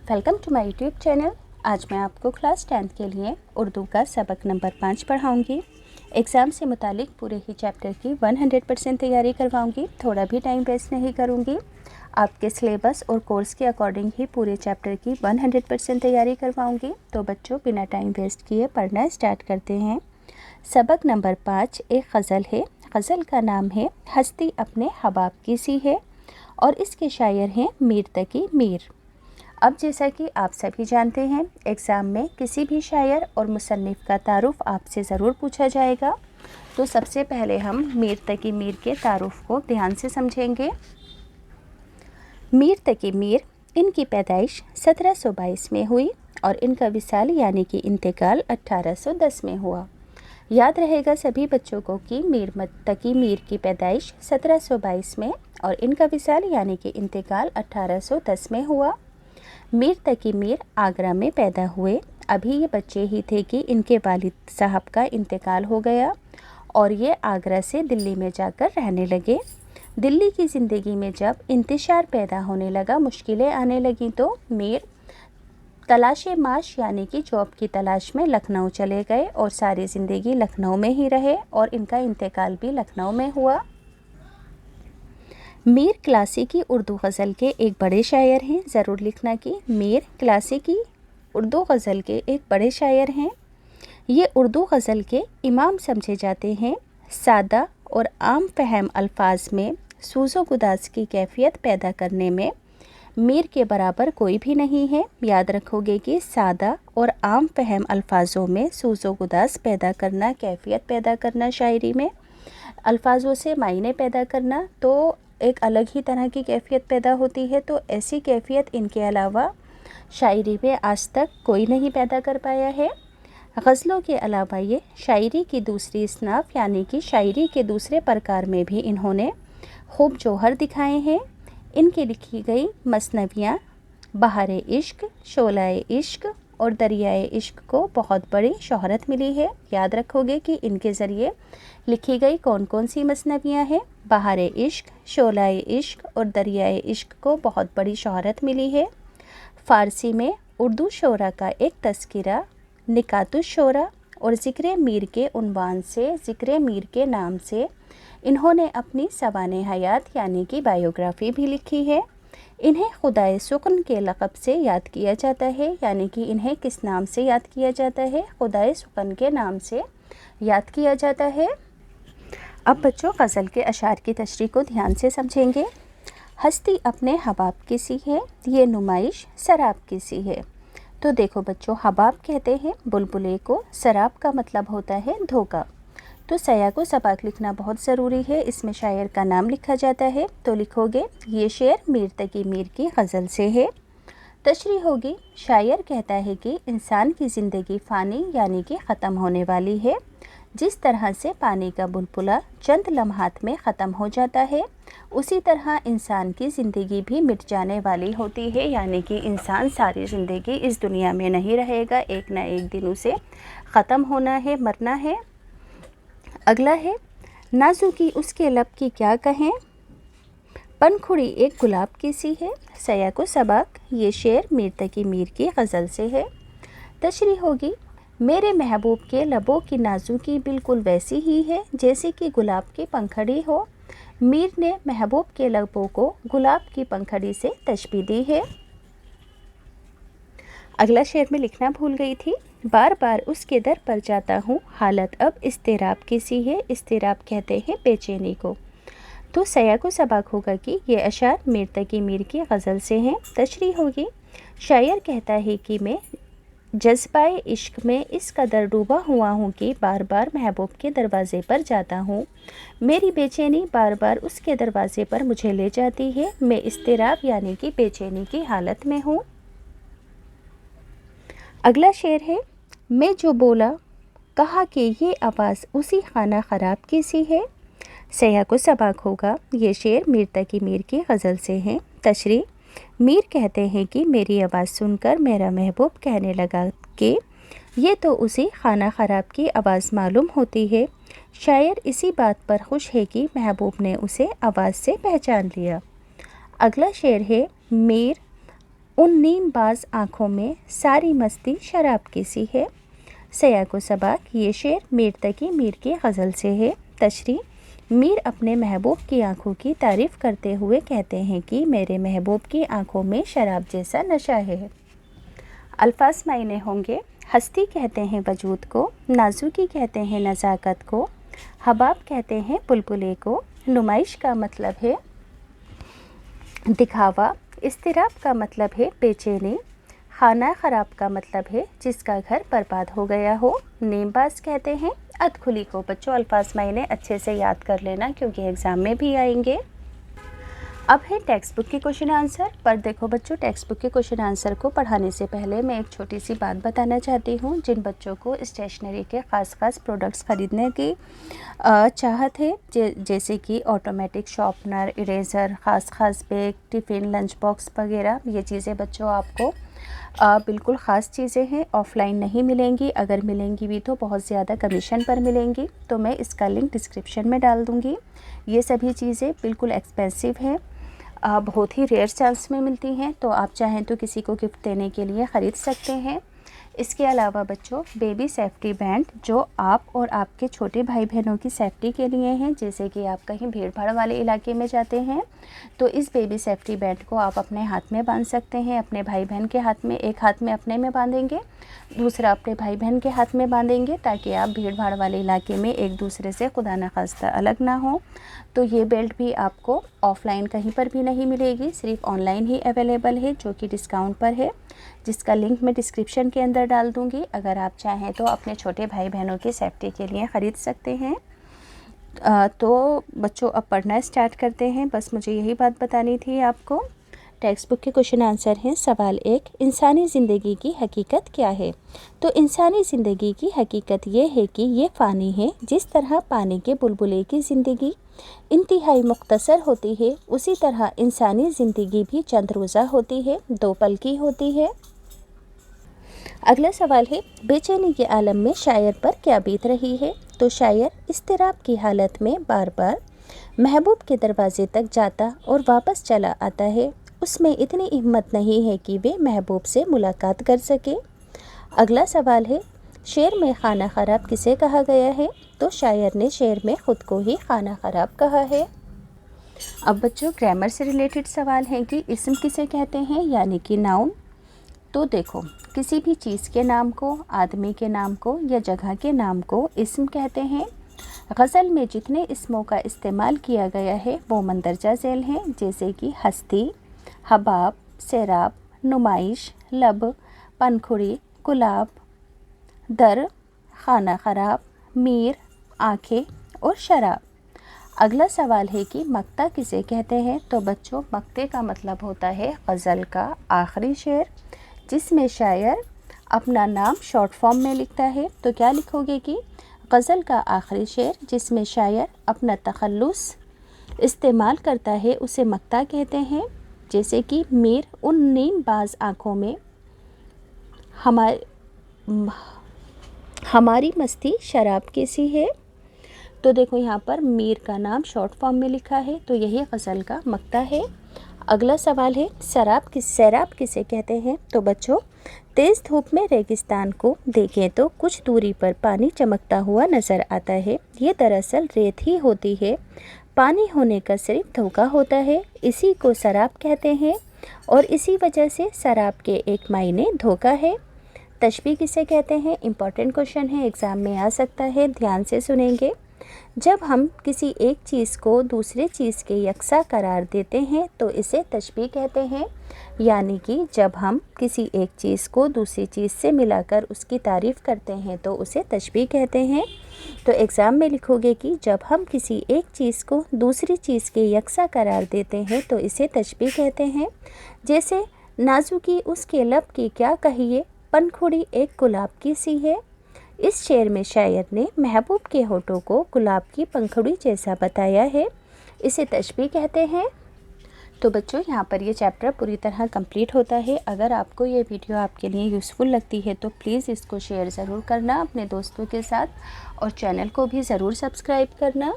Welcome to my YouTube channel. आज मैं आपको क्लास 10th के लिए उर्दू का सबक नंबर 5 पढ़ाऊंगी। एग्ज़ाम से मुतालिक पूरे ही चैप्टर की 100% तैयारी करवाऊंगी। थोड़ा भी टाइम वेस्ट नहीं करूंगी। आपके सिलेबस और कोर्स के अकॉर्डिंग ही पूरे चैप्टर की 100% तैयारी करवाऊंगी। तो बच्चों, बिना टाइम वेस्ट किए पढ़ना स्टार्ट करते हैं। सबक नंबर 5 एक गज़ल है। गज़ल का नाम है हस्ती अपने हबाब की सी है और इसके शायर हैं मीर तकी मीर। अब जैसा कि आप सभी जानते हैं, एग्ज़ाम में किसी भी शायर और मुसन्निफ़ का तारुफ़ आपसे ज़रूर पूछा जाएगा। तो सबसे पहले हम मीर तकी मीर के तारुफ़ को ध्यान से समझेंगे। मीर तकी मीर, इनकी पैदाइश 1722 में हुई और इनका विसाल यानी कि इंतकाल 1810 में हुआ। याद रहेगा सभी बच्चों को कि मीर तकी मीर की पैदाइश 1722 में और इनका विसाल यानी कि इंतकाल 1810 में हुआ। मीर तकी मीर आगरा में पैदा हुए। अभी ये बच्चे ही थे कि इनके वालिद साहब का इंतकाल हो गया और ये आगरा से दिल्ली में जाकर रहने लगे। दिल्ली की ज़िंदगी में जब इंतशार पैदा होने लगा, मुश्किलें आने लगीं, तो मीर तलाश माश यानी कि जॉब की तलाश में लखनऊ चले गए और सारी ज़िंदगी लखनऊ में ही रहे और इनका इंतकाल भी लखनऊ में हुआ। मीर क्लासिकी उर्दू गज़ल के एक बड़े शायर हैं। ज़रूर लिखना कि मीर क्लासिकी उर्दू गज़ल के एक बड़े शायर हैं। ये उर्दू गज़ल के इमाम समझे जाते हैं। सादा और आम फहम अल्फाज में सूज़ो गुदास की कैफियत पैदा करने में मीर के बराबर कोई भी नहीं है। याद रखोगे कि सादा और आम फहम अल्फाजों में सूज़ो गुदास पैदा करना, कैफियत पैदा करना, शायरी में अल्फाजों से मायने पैदा करना तो एक अलग ही तरह की कैफियत पैदा होती है। तो ऐसी कैफियत इनके अलावा शायरी में आज तक कोई नहीं पैदा कर पाया है। गज़लों के अलावा ये शायरी की दूसरी इसनाफ यानी कि शायरी के दूसरे प्रकार में भी इन्होंने खूब जौहर दिखाए हैं। इनकी लिखी गई मसनवियाँ बहारे इश्क, शोलाए इश्क और दरियाए इश्क को बहुत बड़ी शोहरत मिली है। याद रखोगे कि इनके ज़रिए लिखी गई कौन कौन सी मसनवियाँ हैं। बहारे इश्क, शोलाए इश्क और दरियाए इश्क को बहुत बड़ी शोहरत मिली है। फ़ारसी में उर्दू शोरा का एक तज़किरा निकातुश शोरा और ज़िक्र मीर के उन्वान से, ज़िक्र मीर के नाम से इन्होंने अपनी सवाने हयात यानी कि बायोग्राफ़ी भी लिखी है। इन्हें खुदाए सुकन के लक़ब से याद किया जाता है, यानी कि इन्हें किस नाम से याद किया जाता है? खुदाए सुकन के नाम से याद किया जाता है। अब बच्चों, गज़ल के अशार की तशरीह को ध्यान से समझेंगे। हस्ती अपने हबाब की सी है, ये नुमाइश शराब की सी है। तो देखो बच्चों, हबाब कहते हैं बुलबुले को, शराब का मतलब होता है धोखा। तो सया को सबाक लिखना बहुत ज़रूरी है। इसमें शायर का नाम लिखा जाता है। तो लिखोगे ये शेर मीर तकी मीर की गज़ल से है। तशरीह होगी, शायर कहता है कि इंसान की ज़िंदगी फ़ानी यानी कि ख़त्म होने वाली है। जिस तरह से पानी का बुलबुला चंद लम्हात में ख़त्म हो जाता है, उसी तरह इंसान की ज़िंदगी भी मिट जाने वाली होती है, यानी कि इंसान सारी ज़िंदगी इस दुनिया में नहीं रहेगा, एक ना एक दिन उसे ख़त्म होना है, मरना है। अगला है नाजुकी उसके लब की क्या कहें, पनखुड़ी एक गुलाब की सी है। सया को सबाक, ये शेर मीर तकी मीर की गज़ल से है। तशरीह होगी, मेरे महबूब के लबों की नाजुकी बिल्कुल वैसी ही है जैसे कि गुलाब की पंखड़ी हो। मीर ने महबूब के लबों को गुलाब की पंखड़ी से तशबीह दी है। अगला शेर में लिखना भूल गई थी, बार बार उसके दर पर जाता हूँ, हालत अब इस्तिराब की सी है। इस्तिराब कहते हैं बेचैनी को। तो सया को सबाक होगा कि ये अशार मीर तकी मीर की गज़ल से हैं। तशरीह होगी, शायर कहता है कि मैं जज्बाए इश्क में इस कदर डूबा हुआ हूँ कि बार बार महबूब के दरवाज़े पर जाता हूँ। मेरी बेचैनी बार बार उसके दरवाज़े पर मुझे ले जाती है। मैं इस्तिराब यानी कि बेचैनी की हालत में हूँ। अगला शेर है, मैं जो बोला कहा कि ये आवाज़ उसी खाना ख़राब की सी है। सया को सबाक होगा, ये शेर मीर तकी मीर की गज़ल से हैं। तशरीह, मीर कहते हैं कि मेरी आवाज़ सुनकर मेरा महबूब कहने लगा कि ये तो उसी खाना ख़राब की आवाज़ मालूम होती है। शायर इसी बात पर खुश है कि महबूब ने उसे आवाज़ से पहचान लिया। अगला शेर है, मीर उन नीम बाज आँखों में सारी मस्ती शराब की सी है। सयाक व सबाक ये शेर मीर तकी मीर की गज़ल से है। तशरीह, मीर अपने महबूब की आँखों की तारीफ़ करते हुए कहते हैं कि मेरे महबूब की आँखों में शराब जैसा नशा है। अल्फाज मायने होंगे। हस्ती कहते हैं वजूद को, नाजुकी कहते हैं नज़ाकत को, हबाब कहते हैं बुलबुले को, नुमाइश का मतलब है दिखावा, इस्तिराब का मतलब है बेचैनी, खाना ख़राब का मतलब है जिसका घर बर्बाद हो गया हो, नेमबाज कहते हैं अधखुली को। बच्चों अल्फाज मायने अच्छे से याद कर लेना क्योंकि एग्ज़ाम में भी आएंगे। अब है टेक्स्ट बुक के क्वेश्चन आंसर। पर देखो बच्चों, टेक्स्ट बुक के क्वेश्चन आंसर को पढ़ाने से पहले मैं एक छोटी सी बात बताना चाहती हूँ। जिन बच्चों को स्टेशनरी के ख़ास प्रोडक्ट्स ख़रीदने की चाहत है, जैसे कि ऑटोमेटिक शॉर्पनर, इरेज़र, ख़ास बैग, टिफ़िन, लंच बॉक्स वगैरह, ये चीज़ें बच्चों आपको बिल्कुल ख़ास चीज़ें हैं, ऑफ़लाइन नहीं मिलेंगी। अगर मिलेंगी भी तो बहुत ज़्यादा कमीशन पर मिलेंगी। तो मैं इसका लिंक डिस्क्रिप्शन में डाल दूँगी। ये सभी चीज़ें बिल्कुल एक्सपेंसिव हैं, बहुत ही रेयर चांस में मिलती हैं। तो आप चाहें तो किसी को गिफ्ट देने के लिए ख़रीद सकते हैं। इसके अलावा बच्चों बेबी सेफ्टी बैंड जो आप और आपके छोटे भाई बहनों की सेफ्टी के लिए हैं, जैसे कि आप कहीं भीड़ भाड़ वाले इलाके में जाते हैं तो इस बेबी सेफ्टी बैंड को आप अपने हाथ में बांध सकते हैं। अपने भाई बहन के हाथ में, एक हाथ में अपने में बांधेंगे, दूसरा अपने भाई बहन के हाथ में बांधेंगे, ताकि आप भीड़ भाड़ वाले इलाके में एक दूसरे से खुदा न खास्ता अलग ना हो। तो ये बेल्ट भी आपको ऑफ़लाइन कहीं पर भी नहीं मिलेगी, सिर्फ ऑनलाइन ही अवेलेबल है, जो कि डिस्काउंट पर है, जिसका लिंक मैं डिस्क्रिप्शन के अंदर डाल दूँगी। अगर आप चाहें तो अपने छोटे भाई बहनों की सेफ्टी के लिए ख़रीद सकते हैं। तो बच्चों अब पढ़ना स्टार्ट करते हैं। बस मुझे यही बात बतानी थी आपको। टेक्स्ट बुक के क्वेश्चन आंसर हैं। सवाल 1, इंसानी ज़िंदगी की हकीकत क्या है? तो इंसानी ज़िंदगी की हकीकत ये है कि ये फ़ानी है। जिस तरह पानी के बुलबुले की ज़िंदगी इंतहाई मुख्तसर होती है, उसी तरह इंसानी ज़िंदगी भी चंद रोज़ा होती है, 2 पल की होती है। अगला सवाल है, बेचैनी के आलम में शायर पर क्या बीत रही है? तो शायर इस्तिराब की हालत में बार बार महबूब के दरवाजे तक जाता और वापस चला आता है। उसमें इतनी हिम्मत नहीं है कि वे महबूब से मुलाकात कर सके। अगला सवाल है, शेर में खाना ख़राब किसे कहा गया है? तो शायर ने शेर में ख़ुद को ही खाना ख़राब कहा है। अब बच्चों ग्रामर से रिलेटेड सवाल है कि इस्म किसे कहते हैं, यानी कि नाउन। तो देखो, किसी भी चीज़ के नाम को, आदमी के नाम को या जगह के नाम को इस्म कहते हैं। गज़ल में जितने इस्मों का इस्तेमाल किया गया है वो मंदरजा झेल हैं, जैसे कि हस्ती, हबाब, सैराब, नुमाइश, लब, पनखुड़ी, गुलाब, दर, खाना ख़राब, मीर, आँखें और शराब। अगला सवाल है कि मक्ता किसे कहते हैं? तो बच्चों मक्ते का मतलब होता है गज़ल का आखिरी शेर, जिसमें शायर अपना नाम शॉर्ट फॉर्म में लिखता है। तो क्या लिखोगे कि गज़ल का आखिरी शेर जिसमें शायर अपना तखल्लुस इस्तेमाल करता है उसे मक्ता कहते हैं। जैसे कि मीर उन नीम बाज आँखों में हमारी मस्ती शराब की सी है। तो देखो यहाँ पर मीर का नाम शॉर्ट फॉर्म में लिखा है, तो यही गज़ल का मक्ता है। अगला सवाल है, सैराब किसे कहते हैं? तो बच्चों तेज़ धूप में रेगिस्तान को देखें तो कुछ दूरी पर पानी चमकता हुआ नज़र आता है। ये दरअसल रेत ही होती है, पानी होने का सिर्फ धोखा होता है, इसी को सराब कहते हैं और इसी वजह से सराब के एक मायने धोखा है। तशबीह किसे कहते हैं? इम्पॉर्टेंट क्वेश्चन है, एग्ज़ाम में आ सकता है, ध्यान से सुनेंगे। जब हम किसी एक चीज़ को दूसरे चीज़ के यकसा करार देते हैं तो इसे तशबीह कहते हैं। यानी कि जब हम किसी एक चीज़ को दूसरी चीज़ से मिलाकर उसकी तारीफ़ करते हैं तो उसे तशबीह कहते हैं। तो एग्ज़ाम में लिखोगे कि जब हम किसी एक चीज़ को दूसरी चीज़ के यकसा करार देते हैं तो इसे तशबीह कहते हैं। जैसे नाजुकी उसके लब की क्या कहिए, पनखुड़ी एक गुलाब की सी है। इस शेर में शायर ने महबूब के होठों को गुलाब की पंखुड़ी जैसा बताया है, इसे तशबीह कहते हैं। तो बच्चों यहाँ पर ये चैप्टर पूरी तरह कंप्लीट होता है। अगर आपको ये वीडियो आपके लिए यूज़फुल लगती है तो प्लीज़ इसको शेयर ज़रूर करना अपने दोस्तों के साथ और चैनल को भी ज़रूर सब्सक्राइब करना।